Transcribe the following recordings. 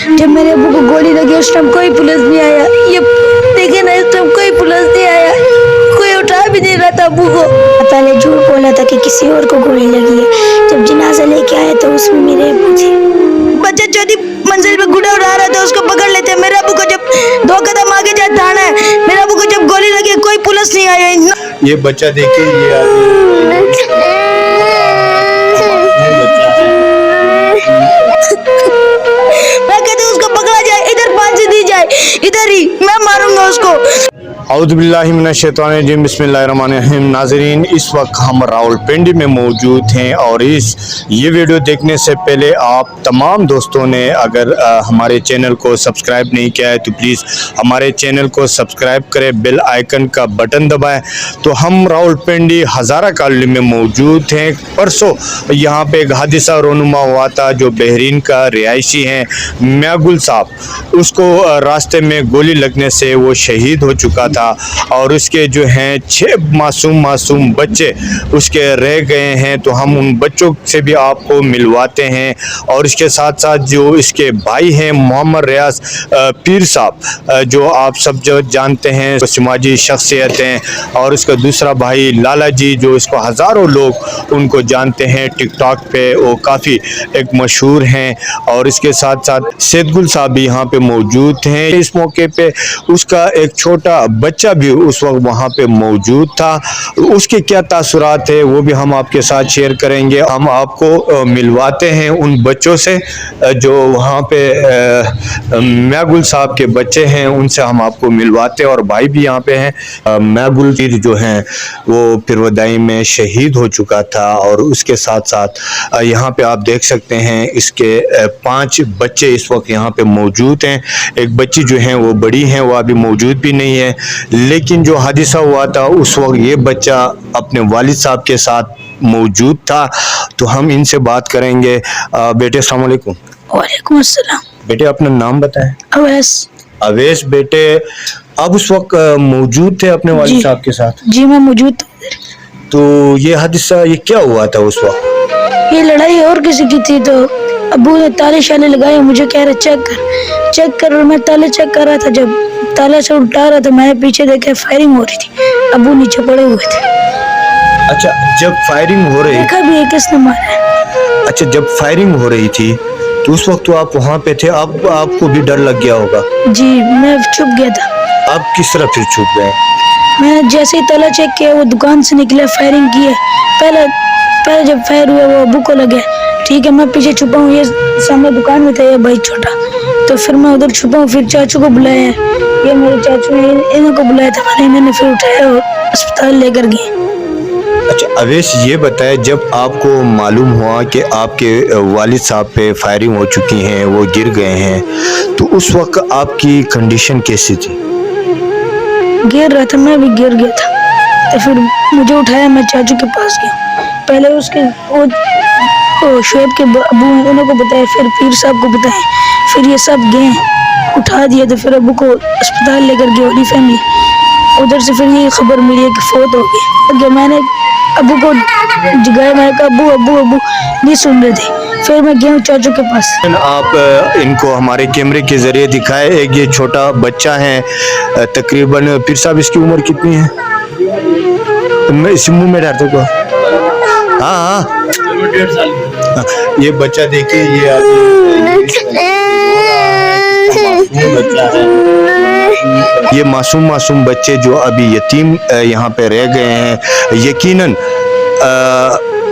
जब मेरे अबू को गोली लगी उस टाइम कोई पुलिस नहीं आया। ये देखे ना, इस टाइम कोई पुलिस नहीं आया, कोई उठा भी नहीं रहा था अबू को। पहले झूठ बोला था कि किसी और को गोली लगी है। जब जनाजा लेके आए तो उसमें मेरे अबू थे। बच्चा चौथी मंजिल पे गुड़ा उड़ा रहा था, उसको पकड़ लेते। मेरे अबू को जब 2 कदम आगे जा थाना है, मेरे अबू को जब गोली लगी कोई पुलिस नहीं आया। ये बच्चा देखिए, ये मैं कहती हूँ उसको पकड़ा जाए, इधर फांसी दी जाए, इधर ही मैं मारूंगा उसको। औज़ु बिल्लाहि मिनश शैतानिर रजीम, बिस्मिल्लाहिर्रहमानिर रहीम। नाज़रीन, इस वक्त हम रावलपिंडी में मौजूद हैं और ये वीडियो देखने से पहले आप तमाम दोस्तों ने अगर हमारे चैनल को सब्सक्राइब नहीं किया है तो प्लीज़ हमारे चैनल को सब्सक्राइब करें, बेल आइकन का बटन दबाएं। तो हम रावलपिंडी हज़ारा कॉलोनी में मौजूद हैं। परसों यहाँ पे एक हादसा रोनुमा हुआ था। जो बहरीन का रिहायशी हैं मियागुल साहब, उसको रास्ते में गोली लगने से वो शहीद हो चुका था और उसके जो हैं 6 मासूम बच्चे उसके रह गए हैं। तो हम उन बच्चों से भी आपको मिलवाते हैं और इसके साथ साथ जो इसके भाई हैं मोहम्मद रियाज पीर साहब, जो आप सब जो जानते हैं समाजी शख्सियत हैं, और उसका दूसरा भाई लाला जी, जो इसको हज़ारों लोग उनको जानते हैं टिकटॉक पे, वो काफ़ी एक मशहूर हैं। और इसके साथ साथ सैदगुल साहब भी यहाँ पे मौजूद हैं। इस मौके पे उसका एक छोटा बच्चा भी उस वक्त वहाँ पे मौजूद था। उसके क्या तासुरात है वो भी हम आपके साथ शेयर करेंगे। हम आपको मिलवाते हैं उन बच्चों से जो वहाँ पे मियागुल साहब के बच्चे हैं, उनसे हम आपको मिलवाते हैं। और भाई भी यहाँ पे हैं। मियागुल जो हैं वो पिरवदाई में शहीद हो चुका था और उसके साथ साथ यहाँ पे आप देख सकते हैं इसके 5 बच्चे इस वक्त यहाँ पे मौजूद हैं। एक बच्ची जो है वो बड़ी हैं, वो अभी मौजूद भी नहीं है, लेकिन जो हादसा हुआ था उस वक्त ये बच्चा अपने वालिद साहब के साथ मौजूद था। तो हम इनसे बात करेंगे। बेटे अस्सलाम वालेकुम। वालेकुम अस्सलाम। बेटे अपना नाम बताएं। अवैस। अवैस बेटे, आप उस वक्त मौजूद थे अपने वालिद साहब के साथ? जी मैं मौजूद था। तो ये हादसा ये क्या हुआ था उस वक्त? ये लड़ाई और किसी की थी, तो अबू ने ताले शाले लगाए, मुझे कह रहे चेक कर। और मैं ताले चेक कर रहा था। जब ताला से उठा रहा था, मैंने पीछे देखा फायरिंग हो रही थी, अबू नीचे पड़े हुए थे। अच्छा, जब फायरिंग हो रही देखा भी है किसने मारा है। अच्छा, जब फायरिंग हो रही थी तो उस वक्त तो आप वहाँ पे थे, आपको भी डर लग गया होगा? जी मैं छुप गया था। आप किस तरह फिर छुप गए? मैंने जैसे ही ताला चेक किया, वो दुकान से निकले, फायरिंग की है। पहले जब फायर हुआ वो अबू को लगे, ठीक है मैं पीछे छुपा हूँ, ये सामने दुकान में था ये भाई छोटा, तो फिर मैं उधर छुपा हूँ। फिर चाचू को बुलाया, ये मेरे चाचू ने इन्हों को बुलाया था, मैंने इन्होंने फिर उठाया और अस्पताल लेकर गए। अच्छा अवैस, ये बताए जब आपको मालूम हुआ कि आपके वालिद साहब पे फायरिंग हो चुकी हैं, वो गिर गए हैं, तो उस वक्त आपकी कंडीशन कैसी थी? गिर रहा था, मैं भी गिर गया था। तो फिर मुझे उठाया, मैं चाचू के पास गया। पहले उसके शोएब के अबू उन्होंने को बताया, फिर पीर साहब को बताया, फिर ये सब गए उठा दिया। तो फिर अबू को अस्पताल लेकर गए वाली फैमिली। उधर से फिर ये खबर मिली है कि फौत हो गई। मैंने अबू को जगाया, मैंने कहा अबू अबू अबू, नहीं सुन रहे थे। फिर मैं गया चाचू के पास। आप इनको हमारे कैमरे के जरिए दिखाए, एक ये छोटा बच्चा है तकरीबन, पीर साहब इसकी उम्र कितनी है? मैं इस मुंह में डालते को हाँ, ये बच्चा देखिए, ये बच्चा है। ये मासूम बच्चे जो अभी यतीम यहाँ पे रह गए हैं, यकीनन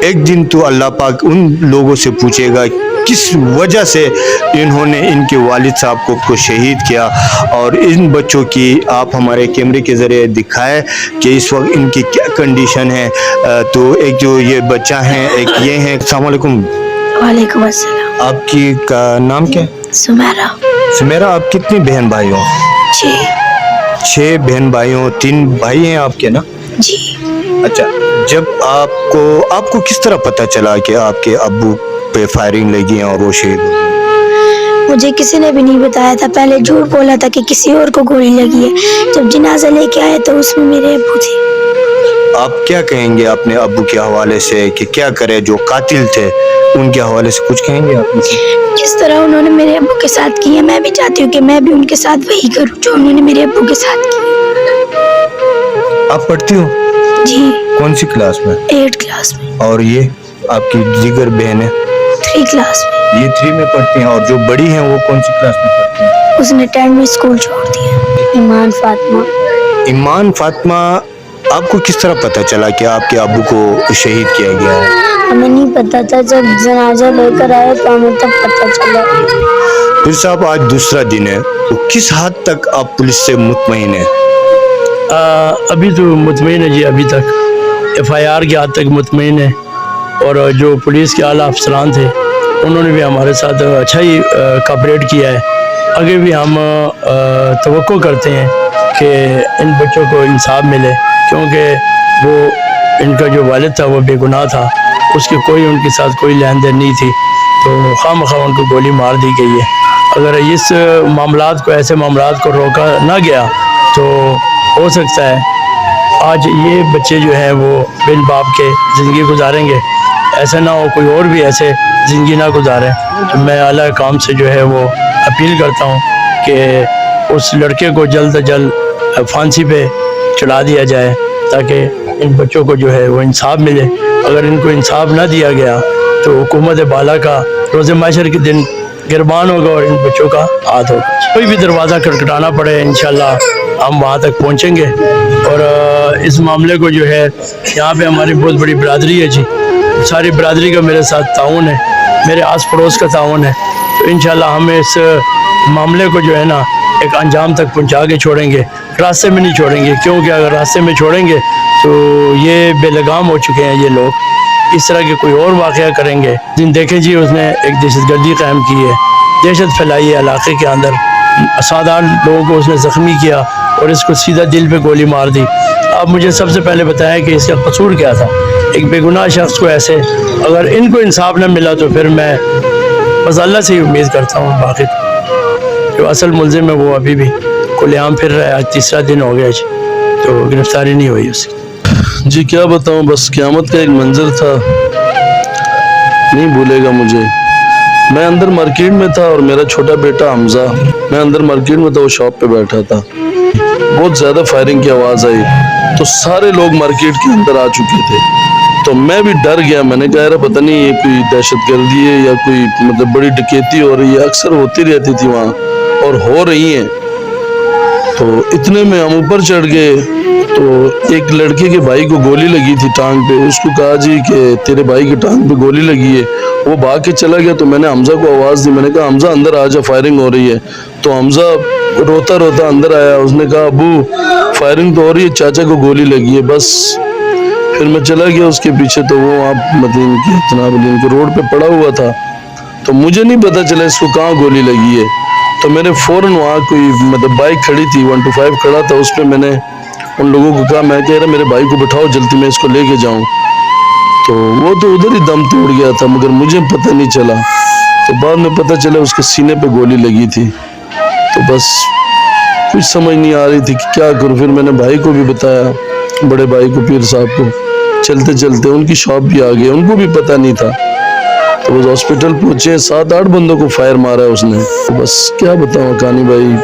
एक दिन तो अल्लाह पाक उन लोगों से पूछेगा किस वजह से इन्होंने इनके वालिद साहब को शहीद किया। और इन बच्चों की आप हमारे कैमरे के ज़रिए दिखाए कि इस वक्त इनकी क्या कंडीशन है। तो एक जो ये बच्चा है, एक ये है। अस्सलाम वालेकुम। वालेकुम अस्सलाम। आपकी का नाम क्या है? सुमेरा। सुमेरा, आप कितनी बहन भाई हो? 6 बहन भाई हो, 3 भाई हैं आपके ना? जी। अच्छा, जब आपको किस तरह पता चला कि आपके अब्बू पे फायरिंग लगी है और वो शहीद हो गए? मुझे किसी ने भी नहीं बताया था। पहले झूठ बोला था कि किसी और को गोली लगी है। जब जनाजा लेके आए तो उसमें मेरे अब्बू थे। آپ کیا کہیں گے اپنے ابو کے حوالے سے کہ کیا کرے جو قاتل تھے ان کے حوالے سے کچھ کہیں گے آپ مجھے؟ جس طرح انہوں نے میرے ابو کے ساتھ کیا میں بھی چاہتی ہوں کہ میں بھی ان کے ساتھ وہی کروں جو انہوں نے میرے ابو کے ساتھ کیا۔ آپ پڑھتی ہو؟ جی کون سی کلاس میں؟ 8 کلاس میں۔ اور یہ آپ کی دیگر بہنیں؟ 3 کلاس میں۔ یہ 3 میں پڑھتی ہیں، اور جو بڑی ہیں وہ کون سی کلاس میں پڑھتی ہیں؟ اس نے 10 میں اسکول چھوڑ دیا۔ ایمان فاطمہ۔ ایمان فاطمہ، آپ کو کس طرح پتہ چلا کہ آپ کے ابو کو شہید کیا گیا ہے؟ ہمیں نہیں پتا تھا، جب جنازہ لے کر آئے تو ہمیں تب پتہ چلا۔ پھر صاحب آج دوسرا دن ہے، تو کس حد تک آپ پولیس سے مطمئن ہیں؟ ابھی تو مطمئن ہے جی، ابھی تک FIR کی حد تک مطمئن ہے، اور جو پولیس کے اعلیٰ افسران تھے انہوں نے بھی ہمارے ساتھ اچھا ہی کوآپریٹ کیا ہے۔ آگے بھی ہم توقع کرتے ہیں کہ ان بچوں کو انصاف ملے، کیونکہ وہ ان کا جو والد تھا وہ بے گناہ تھا، اس کی کوئی ان کے ساتھ کوئی لین دین نہیں تھی، تو خواہ مخواہ ان کو گولی مار دی گئی ہے۔ اگر اس معاملات کو، ایسے معاملات کو روکا نہ گیا تو ہو سکتا ہے آج یہ بچے جو ہیں وہ بن باپ کے زندگی گزاریں گے، ایسا نہ ہو کوئی اور بھی ایسے زندگی نہ گزارے۔ تو میں اعلیٰ کام سے جو ہے وہ اپیل کرتا ہوں کہ اس لڑکے کو جلد از جلد پھانسی پہ چڑھا دیا جائے، تاکہ ان بچوں کو جو ہے وہ انصاف ملے۔ اگر ان کو انصاف نہ دیا گیا تو حکومت بالا کا روز محشر کے دن گربان ہوگا اور ان بچوں کا ہاتھ ہوگا۔ کوئی بھی دروازہ کھٹکھٹانا پڑے انشاءاللہ ہم وہاں تک پہنچیں گے، اور اس معاملے کو جو ہے یہاں پہ ہماری بہت بڑی برادری ہے جی، ساری برادری کا میرے ساتھ تعاون ہے، میرے آس پڑوس کا تعاون ہے، تو انشاءاللہ ہم اس معاملے کو جو ہے نا ایک انجام تک پہنچا کے چھوڑیں گے، راستے میں نہیں چھوڑیں گے، کیونکہ اگر راستے میں چھوڑیں گے تو یہ بے لگام ہو چکے ہیں یہ لوگ، اس طرح کے کوئی اور واقعہ کریں گے۔ دیکھیں جی اس نے ایک دہشت گردی قائم کی ہے، دہشت پھیلائی ہے علاقے کے اندر، 7-8 لوگوں کو اس نے زخمی کیا اور اس کو سیدھا دل پہ گولی مار دی۔ آپ مجھے سب سے پہلے بتائیں کہ اس کا قصور کیا تھا؟ ایک بے گناہ شخص کو ایسے، اگر ان کو انصاف نہ ملا تو پھر میں بس اللہ سے ہی امید کرتا ہوں، باقی جو اصل ملزم ہے وہ ابھی بھی کھلے عام پھر رہا ہے، آج تیسرا دن ہو گیا جی، تو گرفتاری نہیں ہوئی اس کی۔ جی کیا بتاؤں، بس قیامت کا ایک منظر تھا، نہیں بھولے گا مجھے۔ میں اندر مارکیٹ میں تھا اور میرا چھوٹا بیٹا حمزہ، میں اندر مارکیٹ میں تھا، وہ شاپ پہ بیٹھا تھا، بہت زیادہ فائرنگ کی آواز آئی تو سارے لوگ مارکیٹ کے اندر آ چکے تھے، تو میں بھی ڈر گیا، میں نے کہا یار پتہ نہیں یہ کوئی دہشت گردی ہے یا کوئی مطلب بڑی ڈکیتی ہو رہی ہے، اکثر ہوتی رہتی تھی وہاں اور ہو رہی ہیں۔ تو اتنے میں ہم اوپر چڑھ گئے تو ایک لڑکے کے بھائی کو گولی لگی تھی ٹانگ پہ، اس کو کہا جی کہ تیرے بھائی کی ٹانگ پہ گولی لگی ہے، وہ بھاگ کے چلا گیا، تو میں نے حمزہ کو آواز دی، میں نے کہا حمزہ اندر آ جا، فائرنگ ہو رہی ہے، تو حمزہ روتا روتا اندر آیا، اس نے کہا ابو فائرنگ تو ہو رہی ہے، چاچا کو گولی لگی ہے بس۔ پھر میں چلا گیا اس کے پیچھے، تو وہ آپ مدین کی جناب علیم کے روڈ پہ پڑا ہوا تھا، تو مجھے نہیں پتا چلا اس کو کہاں گولی لگی ہے، تو میں نے فوراً وہاں کوئی مطلب بائک کھڑی تھی 125 کھڑا تھا، اس پہ میں نے ان لوگوں کو کہا، میں کہہ رہا میرے بھائی کو بٹھاؤ جلدی میں اس کو لے کے جاؤں، تو وہ تو ادھر ہی دم توڑ گیا تھا، مگر مجھے پتہ نہیں چلا، تو بعد میں پتہ چلا اس کے سینے پہ گولی لگی تھی، تو بس کچھ سمجھ نہیں آ رہی تھی کہ کیا کروں۔ پھر میں نے بھائی کو بھی بتایا، بڑے بھائی کو، پیر صاحب کو، چلتے چلتے ان کی شاپ بھی آ گئے، ان کو بھی پتہ نہیں تھا، تو وہ ہاسپٹل پہنچے، 7-8 بندوں کو فائر مارا ہے اس نے، تو بس کیا بتاؤں کہانی بھائی،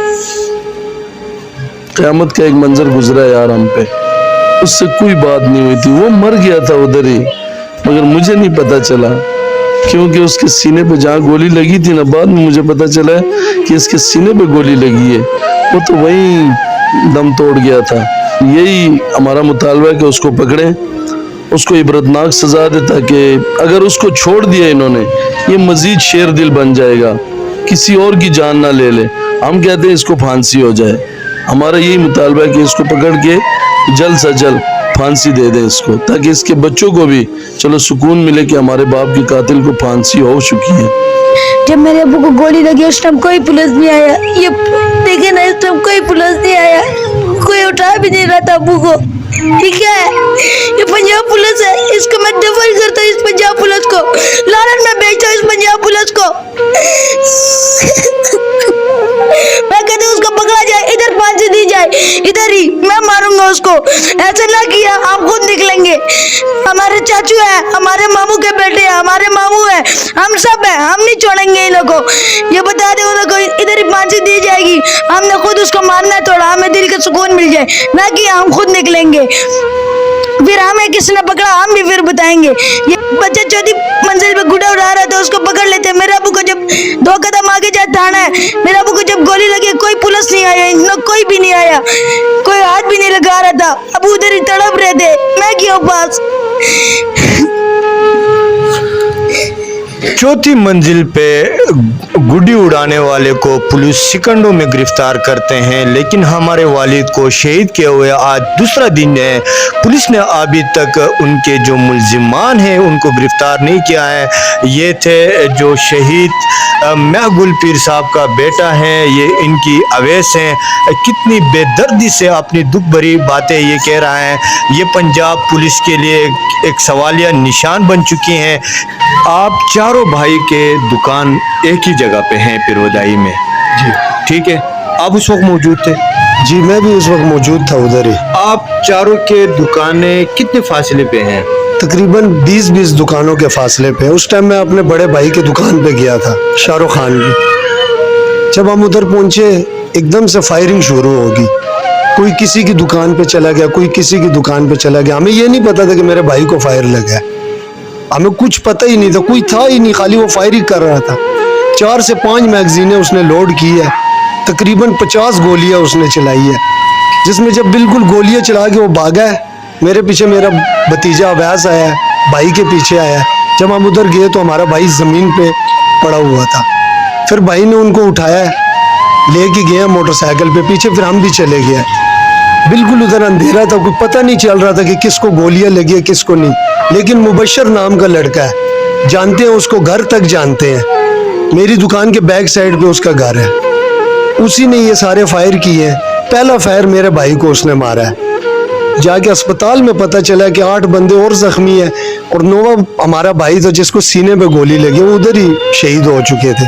قیامت کا ایک منظر گزرا ہے یار ہم پہ، اس سے کوئی بات نہیں ہوئی تھی، وہ مر گیا تھا ادھر ہی، مگر مجھے نہیں پتا چلا، کیونکہ اس کے سینے پہ جہاں گولی لگی تھی نا، بعد میں مجھے پتا چلا کہ اس کے سینے پہ گولی لگی ہے، وہ تو وہیں دم توڑ گیا تھا۔ یہی ہمارا مطالبہ ہے کہ اس کو پکڑیں، اس کو عبرتناک سزا دے، تاکہ اگر اس کو چھوڑ دیا انہوں نے، یہ مزید شیر دل بن جائے گا، کسی اور کی جان نہ لے لے، ہم کہتے ہیں اس کو پھانسی ہو جائے، ہمارا یہی مطالبہ ہے کہ اس کو پکڑ کے جلد سے جلد پھانسی دے دیں اس کو، تاکہ اس کے بچوں کو بھی چلو سکون ملے کہ ہمارے باپ کے قاتل کو پھانسی ہو چکی ہے۔ جب میرے ابو کو گولی لگی اس ٹائم کوئی پولیس نہیں آیا، یہ دیکھیں نا، اس ٹائم کوئی پولیس نہیں آیا، کوئی اٹھا بھی نہیں رہا تھا ابو کو، ٹھیک ہے، یہ پنجاب پولیس ہے، اس کو میں ڈیفر کرتا ہوں، اس پنجاب پولیس کو لارن میں بیچتا ہوں، اس پنجاب پولیس کو میں کہتا ہوں اس کو پکڑا جائے، ادھر پھانسی دی جائے، ادھر ہی मैं मारूंगा उसको, ऐसे ना किया, हम खुद निकलेंगे। हमारे चाचू है, हमारे मामू के बेटे हैं, हमारे मामू है, हम सब है, हम नहीं छोड़ेंगे इन लोगों को। ये बता दे उन लोगों को इधर ही फांसी दी जाएगी, हमने खुद उसको मारना है, थोड़ा हमें दिल का सुकून मिल जाए, ना कि हम खुद निकलेंगे। फिर हमें किसने पकड़ा हम भी फिर बताएंगे। ये बच्चा चौथी मंजिल पे गुड्डा उड़ा रहा था, उसको पकड़ लेते। मेरे अबू को जब 2 कदम आगे जाए थाना है, मेरे अबू को जब गोली लगी कोई पुलिस नहीं आया, इन लोग कोई भी नहीं आया, कोई हाथ भी नहीं लगा रहा था। अबू उधर ही तड़प रहे थे, मैं क्यों पास। चौथी मंजिल पे गुड्डी उड़ाने वाले को पुलिस सेकंडों में गिरफ्तार करते हैं, लेकिन हमारे वालिद को शहीद किए हुए आज दूसरा दिन है। पुलिस ने अभी तक उनके जो मुलजिमान हैं उनको गिरफ्तार नहीं किया है। ये थे जो शहीद महगुल पीर साहब का बेटा है, ये इनकी अवैस हैं। कितनी बेदर्दी से अपनी दुख भरी बातें ये कह रहा है। ये पंजाब पुलिस के लिए एक सवालिया निशान बन चुकी हैं। आप चारों भाई के दुकान एक ही जगह पे हैं पिरोदाई में जी, ठीक है। आप उस वक्त मौजूद थे? जी मैं भी उस वक्त मौजूद था उधर ही। आप चारों के दुकानें कितने फासले पे हैं? तकरीबन 20 दुकानों के फासले पे। उस टाइम मैं अपने बड़े भाई की दुकान पे गया था, शाहरुख खान की। जब हम उधर पहुंचे एकदम से फायरिंग शुरू होगी, कोई किसी की दुकान पे चला गया, कोई किसी की दुकान पे चला गया। हमें ये नहीं पता था कि मेरे भाई को फायर लगा है, हमें कुछ पता ही नहीं था, कोई था ही नहीं, खाली वो फायरिंग कर रहा था। 4 से 5 मैगजीनें उसने लोड की है, तकरीबन 50 गोलियां उसने चलाई है, जिसमें जब बिल्कुल गोलियां चला के वो भागा है, मेरे पीछे मेरा भतीजा अवैस आया है, भाई के पीछे आया। जब हम उधर गए तो हमारा भाई ज़मीन पे पड़ा हुआ था। फिर भाई ने उनको उठाया, लेके गया मोटरसाइकिल पे पीछे, फिर हम भी चले गए। बिल्कुल उधर अंधेरा था, कोई पता नहीं चल रहा था कि किसको गोलियां लगी है किसको नहीं। लेकिन मुबशर नाम का लड़का है, जानते हैं उसको, घर तक जानते हैं। मेरी दुकान के बैक साइड पे उसका घर है, उसी ने ये सारे फायर किए हैं। पहला फायर मेरे भाई को उसने मारा है। जाके अस्पताल में पता चला कि 8 बंदे और जख्मी है, और 9वां हमारा भाई था जिसको सीने पे गोली लगी, वो उधर ही शहीद हो चुके थे।